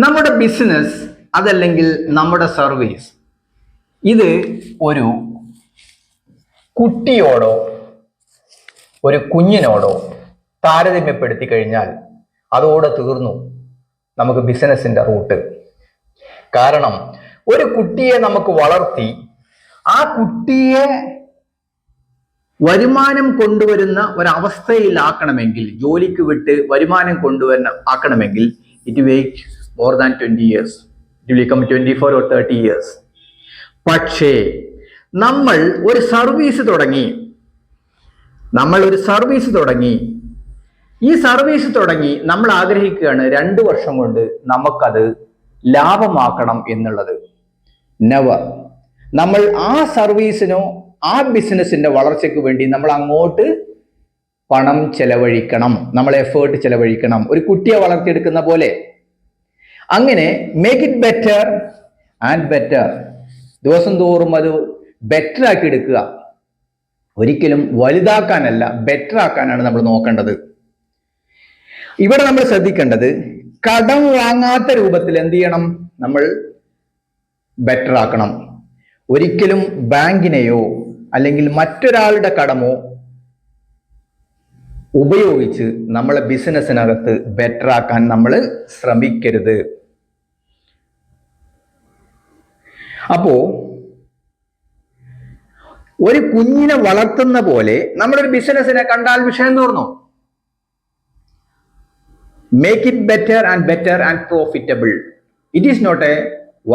നമ്മുടെ ബിസിനസ് അതല്ലെങ്കിൽ നമ്മുടെ സർവീസ് ഇത് ഒരു കുട്ടിയോടോ ഒരു കുഞ്ഞിനോടോ താരതമ്യപ്പെടുത്തി കഴിഞ്ഞാൽ അതോടെ തീർന്നു നമുക്ക് ബിസിനസിന്റെ റൂട്ട്. കാരണം ഒരു കുട്ടിയെ നമുക്ക് വളർത്തി ആ കുട്ടിയെ വരുമാനം കൊണ്ടുവരുന്ന ഒരവസ്ഥയിലാക്കണമെങ്കിൽ, ജോലിക്ക് വിട്ട് വരുമാനം കൊണ്ടുവരുന്ന ആക്കണമെങ്കിൽ it wait more than 20 years. It will become 24 or 30 years. പക്ഷേ നമ്മൾ ഒരു സർവീസ് തുടങ്ങി, ഈ സർവീസ് തുടങ്ങി നമ്മൾ ആഗ്രഹിക്കുകയാണ് 2 വർഷം കൊണ്ട് നമുക്കത് ലാഭമാക്കണം എന്നുള്ളത്. നെവർ. നമ്മൾ ആ സർവീസിനോ ആ ബിസിനസിന്റെ വളർച്ചയ്ക്ക് വേണ്ടി നമ്മൾ അങ്ങോട്ട് പണം ചെലവഴിക്കണം, നമ്മൾ എഫേർട്ട് ചെലവഴിക്കണം, ഒരു കുട്ടിയെ വളർത്തിയെടുക്കുന്ന പോലെ. അങ്ങനെ make it better and better, ദിവസം തോറും അത് ബെറ്റർ ആക്കി എടുക്കുക. ഒരിക്കലും വലുതാക്കാനല്ല, ബെറ്റർ ആക്കാനാണ് നമ്മൾ നോക്കേണ്ടത്. ഇവിടെ നമ്മൾ ശ്രദ്ധിക്കേണ്ടത്, കടം വാങ്ങാത്ത രൂപത്തിൽ എന്ത് ചെയ്യണം, നമ്മൾ ബെറ്റർ ആക്കണം. ഒരിക്കലും ബാങ്കിനെയോ അല്ലെങ്കിൽ മറ്റൊരാളുടെ കടമോ ഉപയോഗിച്ച് നമ്മളെ ബിസിനസ്സിനകത്ത് ബെറ്റർ ആക്കാൻ നമ്മൾ ശ്രമിക്കരുത്. അപ്പോ ഒരു കുഞ്ഞിനെ വളർത്തുന്ന പോലെ നമ്മളൊരു ബിസിനസ്സിനെ കണ്ടാൽ വിഷയം തീർന്നു. Make it better and profitable. It is not a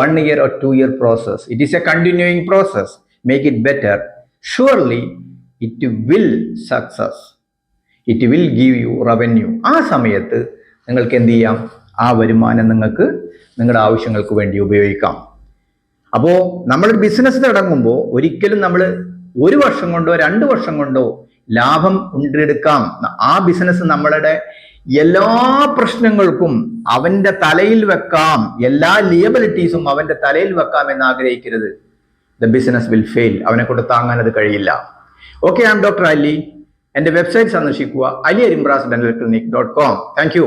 1 year or 2 year process. It is a continuing process. Make it better. Surely it will success. It will give you revenue. ആ സമയത്ത് നിങ്ങൾക്ക് എന്ത് ചെയ്യാം, ആ വരുമാനം നിങ്ങൾക്ക് നിങ്ങളുടെ ആവശ്യങ്ങൾക്ക് വേണ്ടി ഉപയോഗിക്കാം. അപ്പോൾ നമ്മളൊരു ബിസിനസ് തുടങ്ങുമ്പോൾ ഒരിക്കലും നമ്മൾ 1 വർഷം കൊണ്ടോ 2 വർഷം കൊണ്ടോ ലാഭം ഉണ്ടാക്കാം. ആ ബിസിനസ് നമ്മളുടെ എല്ലാ പ്രശ്നങ്ങൾക്കും അവന്റെ തലയിൽ വെക്കാം, എല്ലാ ലിയബിലിറ്റീസും അവന്റെ തലയിൽ വെക്കാം എന്ന് ആഗ്രഹിക്കരുത്. The business will fail. അവനെ കൊണ്ട് താങ്ങാൻ അത് കഴിയില്ല. Okay, I am doctor Ali. എന്റെ വെബ്സൈറ്റ് സന്ദർശിക്കുക, aliarimbrasdentalclinic.com. Thank U.